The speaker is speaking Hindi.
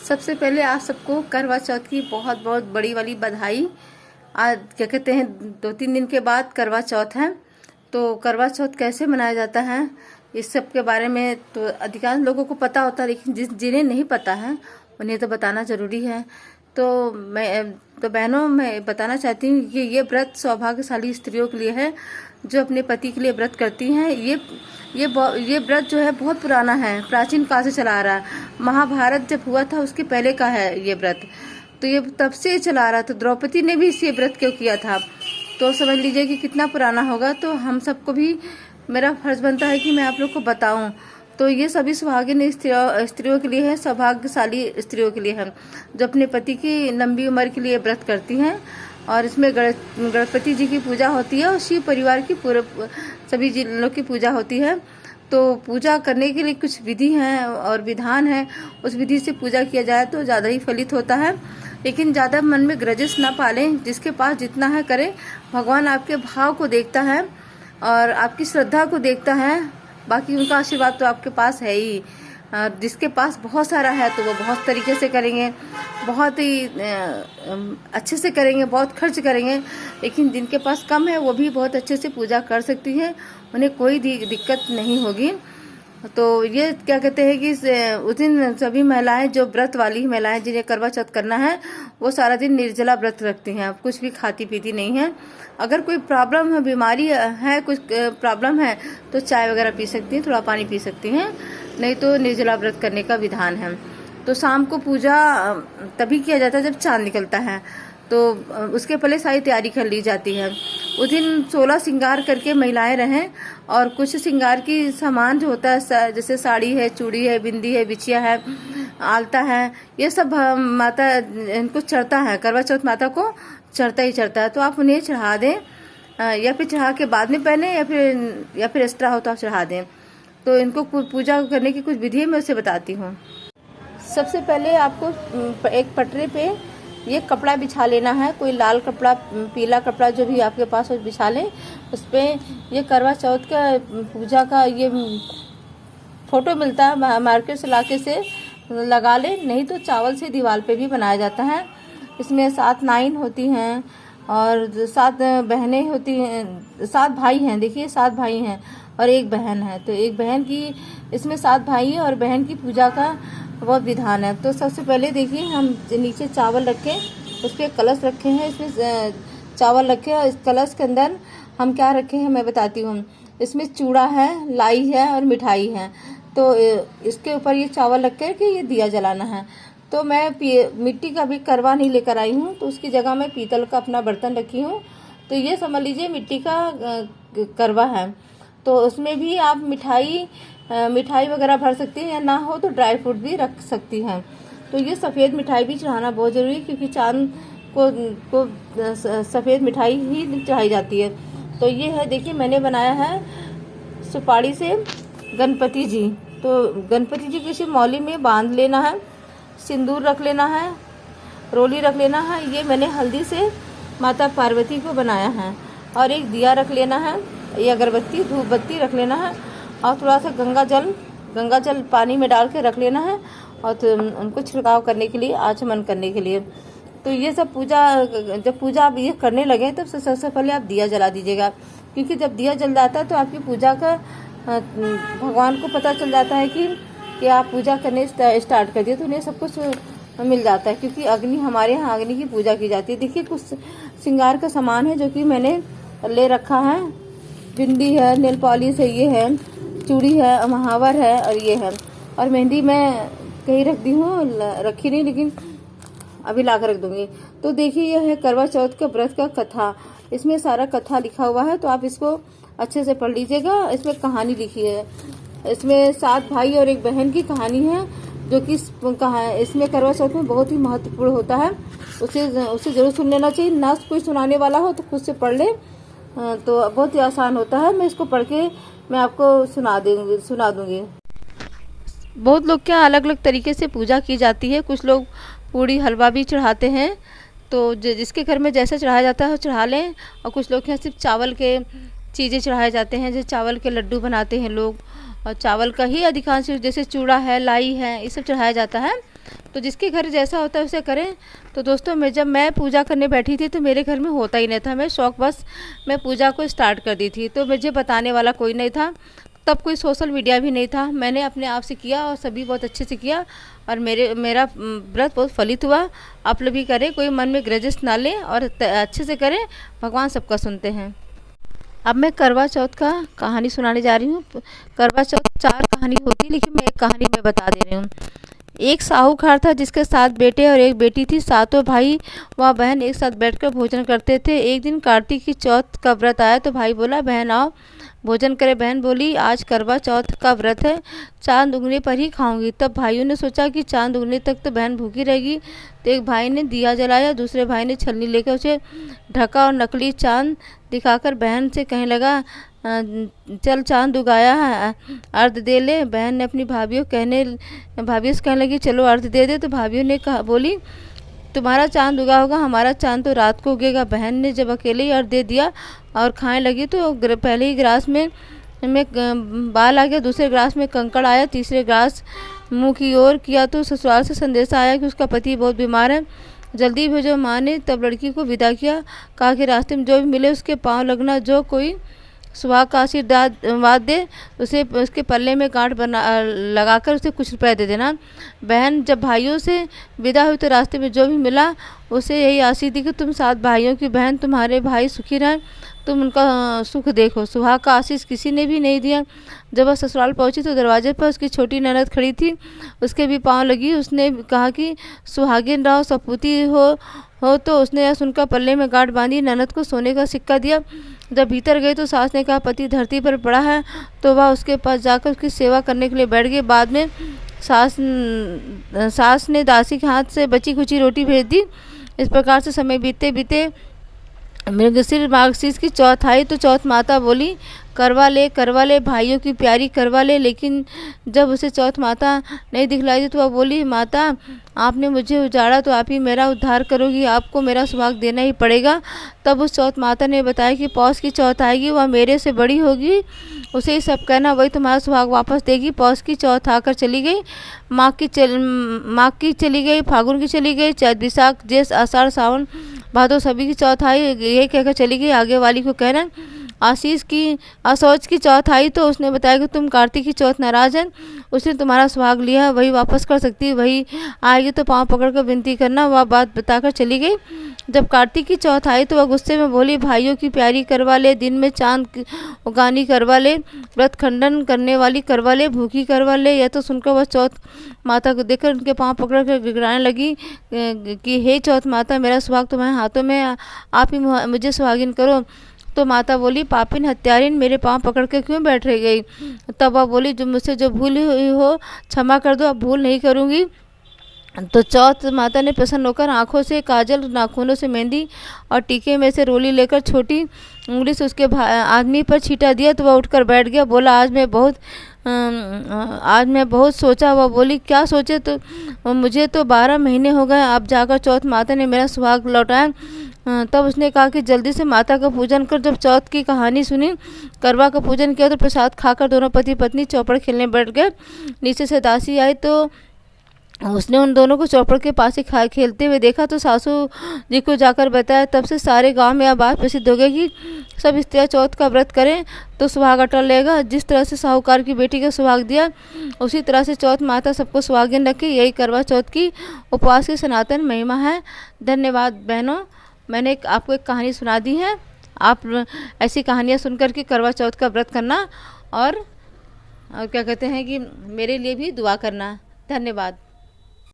सबसे पहले आप सबको करवा चौथ की बहुत बहुत बड़ी वाली बधाई। आज क्या कहते हैं 2-3 दिन के बाद करवा चौथ है। तो करवा चौथ कैसे मनाया जाता है इस सब के बारे में तो अधिकांश लोगों को पता होता है, लेकिन जिन्हें नहीं पता है उन्हें तो बताना ज़रूरी है। तो बहनों, मैं बताना चाहती हूँ कि ये व्रत सौभाग्यशाली स्त्रियों के लिए है जो अपने पति के लिए व्रत करती हैं। ये व्रत जो है बहुत पुराना है, प्राचीन काल से चला आ रहा है। महाभारत जब हुआ था उसके पहले का है ये व्रत, तो ये तब से चला आ रहा। तो द्रौपदी ने भी इस व्रत क्यों किया था, तो समझ लीजिए कि कितना पुराना होगा। तो हम सबको भी मेरा फर्ज बनता है कि मैं आप लोग को बताऊं। तो ये सभी सुहागिन स्त्रियों के लिए है, सौभाग्यशाली स्त्रियों के लिए है जो अपने पति की लंबी उम्र के लिए व्रत करती हैं। और इसमें गणपति जी की पूजा होती है और शिव परिवार की पूरे सभी लोग की पूजा होती है। तो पूजा करने के लिए कुछ विधि हैं और विधान है, उस विधि से पूजा किया जाए तो ज़्यादा ही फलित होता है। लेकिन ज़्यादा मन में ग्रजेस ना पालें, जिसके पास जितना है करें। भगवान आपके भाव को देखता है और आपकी श्रद्धा को देखता है, बाकी उनका आशीर्वाद तो आपके पास है ही। जिसके पास बहुत सारा है तो वो बहुत तरीके से करेंगे, बहुत ही अच्छे से करेंगे, बहुत खर्च करेंगे। लेकिन जिनके पास कम है वो भी बहुत अच्छे से पूजा कर सकती हैं, उन्हें कोई दिक्कत नहीं होगी। तो ये क्या कहते हैं कि उस दिन सभी महिलाएं, जो व्रत वाली महिलाएं जिन्हें करवा चौथ करना है, वो सारा दिन निर्जला व्रत रखती हैं, कुछ भी खाती पीती नहीं है। अगर कोई प्रॉब्लम है, बीमारी है, कुछ प्रॉब्लम है तो चाय वगैरह पी सकती हैं, थोड़ा पानी पी सकती हैं, नहीं तो निर्जला व्रत करने का विधान है। तो शाम को पूजा तभी किया जाता है जब चांद निकलता है, तो उसके पहले सारी तैयारी कर ली जाती है। उस दिन 16 श्रृंगार करके महिलाएं रहें और कुछ श्रृंगार की सामान जो होता है, जैसे साड़ी है, चूड़ी है, बिंदी है, बिछिया है, आलता है, ये सब माता इनको चढ़ता है, करवा चौथ माता को चढ़ता ही चढ़ता है। तो आप उन्हें चढ़ा दें या फिर चढ़ा के बाद में पहने या फिर एक्स्ट्रा हो तो आप चढ़ा दें। तो इनको पूजा करने की कुछ विधि मैं उसे बताती हूँ। सबसे पहले आपको एक पटरे पे ये कपड़ा बिछा लेना है, कोई लाल कपड़ा, पीला कपड़ा, जो भी आपके पास हो बिछा लें। उस पर ये करवा चौथ का पूजा का ये फोटो मिलता है मार्केट से, लाके से लगा लें, नहीं तो चावल से दीवार पे भी बनाया जाता है। इसमें 7 नाइन होती हैं और 7 बहनें होती हैं, 7 भाई हैं। देखिए 7 भाई हैं और 1 बहन है, तो 1 बहन की, इसमें 7 भाई और बहन की पूजा का बहुत विधान है। तो सबसे पहले देखिए हम नीचे चावल रखें, उस पर कलश रखे हैं, इसमें चावल रखे और इस कलश के अंदर हम क्या रखे हैं मैं बताती हूँ। इसमें चूड़ा है, लाई है और मिठाई है। तो इसके ऊपर ये चावल रख कर के ये दिया जलाना है। तो मैं मिट्टी का भी करवा नहीं लेकर आई हूँ, तो उसकी जगह मैं पीतल का अपना बर्तन रखी हूँ। तो ये समझ लीजिए मिट्टी का करवा है। तो उसमें भी आप मिठाई वगैरह भर सकती हैं, या ना हो तो ड्राई फ्रूट भी रख सकती हैं। तो ये सफ़ेद मिठाई भी चढ़ाना बहुत ज़रूरी है, क्योंकि चांद को सफ़ेद मिठाई ही चढ़ाई जाती है। तो ये है, देखिए मैंने बनाया है सुपारी से गणपति जी। तो गणपति जी किसी मौली में बांध लेना है, सिंदूर रख लेना है, रोली रख लेना है। ये मैंने हल्दी से माता पार्वती को बनाया है। और एक दिया रख लेना है, ये अगरबत्ती, धूप बत्ती रख लेना है, और थोड़ा सा गंगा जल पानी में डाल के रख लेना है, और तो उनको छिड़काव करने के लिए, आचमन करने के लिए। तो ये सब जब पूजा आप ये करने लगे तब सबसे पहले आप दिया जला दीजिएगा, क्योंकि जब दिया जल जाता है तो आपकी पूजा का भगवान को पता चल जाता है कि आप पूजा करने स्टार्ट कर दिए, तो उन्हें सब कुछ मिल जाता है। क्योंकि अग्नि, हमारे यहाँ अग्नि की पूजा की जाती है। देखिए कुछ श्रृंगार का सामान है जो कि मैंने ले रखा है, बिंदी है, नेल पॉलिश है, ये है, चूड़ी है, महावर है और ये है। और मेहंदी मैं कहीं रख दी हूँ, रखी नहीं, लेकिन अभी ला कर रख दूंगी। तो देखिए यह है करवा चौथ का व्रत का कथा, इसमें सारा कथा लिखा हुआ है, तो आप इसको अच्छे से पढ़ लीजिएगा। इसमें कहानी लिखी है, इसमें 7 भाई और 1 बहन की कहानी है, जो कि इसमें करवा चौथ में बहुत ही महत्वपूर्ण होता है। उसे जरूर सुन लेना चाहिए, ना कोई सुनाने वाला हो तो खुद से पढ़ ले, तो बहुत ही आसान होता है। मैं इसको पढ़ के मैं आपको सुना दूंगी। बहुत लोग क्या अलग अलग तरीके से पूजा की जाती है। कुछ लोग पूड़ी हलवा भी चढ़ाते हैं, तो जिसके घर में जैसा चढ़ाया जाता है वो चढ़ा लें। और कुछ लोग यहाँ सिर्फ चावल के चीज़ें चढ़ाए जाते हैं, जैसे चावल के लड्डू बनाते हैं लोग, और चावल का ही अधिकांश, जैसे चूड़ा है, लाई है, ये सब चढ़ाया जाता है। तो जिसके घर जैसा होता है उसे करें। तो दोस्तों जब मैं पूजा करने बैठी थी तो मेरे घर में होता ही नहीं था, मैं शौक बस मैं पूजा को स्टार्ट कर दी थी, तो मुझे बताने वाला कोई नहीं था, तब कोई सोशल मीडिया भी नहीं था। मैंने अपने आप से किया और सभी बहुत अच्छे से किया और मेरा व्रत बहुत फलित हुआ। आप लोग भी करें, कोई मन में ग्रजेस ना लें और अच्छे से करें, भगवान सबका सुनते हैं। अब मैं करवा चौथ का कहानी सुनाने जा रही हूँ। करवा चौथ 4 कहानी होती है, लेकिन मैं एक कहानी में बता दे रही हूँ। एक साहूकार था जिसके 7 बेटे और 1 बेटी थी। 7 भाई व बहन एक साथ बैठकर भोजन करते थे। एक दिन कार्तिक की चौथ का व्रत आया तो भाई बोला, बहन आओ भोजन करे। बहन बोली, आज करवा चौथ का व्रत है, चांद उगने पर ही खाऊंगी। तब भाइयों ने सोचा कि चांद उगने तक तो बहन भूखी रहेगी, तो एक भाई ने दिया जलाया, दूसरे भाई ने छलनी लेकर उसे ढका और नकली चांद दिखाकर बहन से कहने लगा, चल चांद उगाया है, अर्घ दे ले। बहन ने अपनी भाभियों से कहने लगी, चलो अर्घ दे दे। तो भाभियों ने कहा, बोली, तुम्हारा चांद उगा होगा, हमारा चांद तो रात को उगेगा। बहन ने जब अकेले ही अर्घ दे दिया और खाने लगी तो पहले ही गिलास में बाल आ गया, दूसरे गिलास में कंकड़ आया, तीसरे गिलास मुंह की ओर किया तो ससुराल से संदेशा आया कि उसका पति बहुत बीमार है, जल्दी भेजो। माँ ने तब लड़की को विदा किया, कहा कि रास्ते में जो भी मिले उसके पाँव लगना, जो कोई सुहाग का आशीर्वाद दे उसे उसके पल्ले में गांठ बना लगाकर उसे कुछ रुपए दे देना। बहन जब भाइयों से विदा हुई तो रास्ते में जो भी मिला उसे यही आशीष दी कि तुम 7 भाइयों की बहन, तुम्हारे भाई सुखी रहें, तुम उनका सुख देखो। सुहाग का आशीष किसी ने भी नहीं दिया। जब वह ससुराल पहुंची तो दरवाजे पर उसकी छोटी ननद खड़ी थी, उसके भी पाँव लगी। उसने कहा कि सुहागिन रहो, सपूती हो तो उसने यह सुनकर पल्ले में गांठ बांधी, ननद को सोने का सिक्का दिया। जब भीतर गई तो सास ने कहा, पति धरती पर पड़ा है, तो वह उसके पास जाकर उसकी सेवा करने के लिए बैठ गई। बाद में सास ने दासी के हाथ से बची खुची रोटी भेज दी। इस प्रकार से समय बीते बीते मृगशिर मार्गशीर्ष की चौथ आई तो चौथ माता बोली, करवा ले भाइयों की प्यारी करवा ले। लेकिन जब उसे चौथ माता नहीं दिखलाई दी तो वह बोली, माता आपने मुझे उजाड़ा तो आप ही मेरा उद्धार करोगी, आपको मेरा सुहाग देना ही पड़ेगा। तब उस चौथ माता ने बताया कि पौष की चौथ आएगी, वह मेरे से बड़ी होगी, उसे ही सब कहना, वही तुम्हारा सुहाग वापस देगी। पौष की चौथ आकर चली गई, माघ की चली गई, फागुन की चली गई, चैत बैसाख जेठ आषाढ़ सावन भादो सभी की चौथ आई, ये कहकर चली गई। आगे वाली को कहना, असौच की चौथ आई तो उसने बताया कि तुम कार्तिक की चौथ नाराज है, उसने तुम्हारा सुहाग लिया, वही वापस कर सकती है, वही आएगी तो पाँव पकड़कर विनती करना। वह बात बताकर चली गई। जब कार्तिक की चौथ आई तो वह गुस्से में बोली, भाइयों की प्यारी करवा ले, दिन में चांद उगानी करवा ले, व्रत खंडन करने वाली करवा ले, भूखी करवा ले। यह तो सुनकर वह चौथ माता को देखकर उनके पाँव पकड़कर गिड़गिड़ाने लगी कि हे चौथ माता, मेरा सुहाग तुम्हारे हाथों में, आप ही मुझे सुहागिन करो। तो माता बोली, पापिन हत्यारिन, मेरे पाँव पकड़ के क्यों बैठ रह गई। तब वह बोली, जो मुझसे जो भूल हुई हो क्षमा कर दो, अब भूल नहीं करूँगी। तो चौथ माता ने प्रसन्न होकर आंखों से काजल, नाखूनों से मेहंदी और टीके में से रोली लेकर छोटी उंगली से उसके आदमी पर छींटा दिया तो वह उठकर बैठ गया। बोला, आज मैं बहुत सोचा। वह बोली, क्या सोचे। तो मुझे तो 12 महीने हो गए, अब जाकर चौथ माता ने मेरा सुहाग लौटाया। तब उसने कहा कि जल्दी से माता का पूजन कर। जब चौथ की कहानी सुनी, करवा का पूजन किया तो प्रसाद खाकर दोनों पति पत्नी चौपड़ खेलने बैठ गए। नीचे से दासी आई तो उसने उन दोनों को चौपड़ के पास ही खेलते हुए देखा तो सासू जी को जाकर बताया। तब से सारे गांव में यह बात प्रसिद्ध हो गई कि सब स्त्रियाँ चौथ का व्रत करें तो सुहाग अटल रहेगा। जिस तरह से साहूकार की बेटी का सुहाग दिया, उसी तरह से चौथ माता सबको सुहागिन रखे। यही करवा चौथ की उपवास की सनातन महिमा है। धन्यवाद बहनों, मैंने आपको एक कहानी सुना दी है। आप ऐसी कहानियाँ सुनकर के करवा चौथ का व्रत करना और क्या कहते हैं कि मेरे लिए भी दुआ करना। धन्यवाद।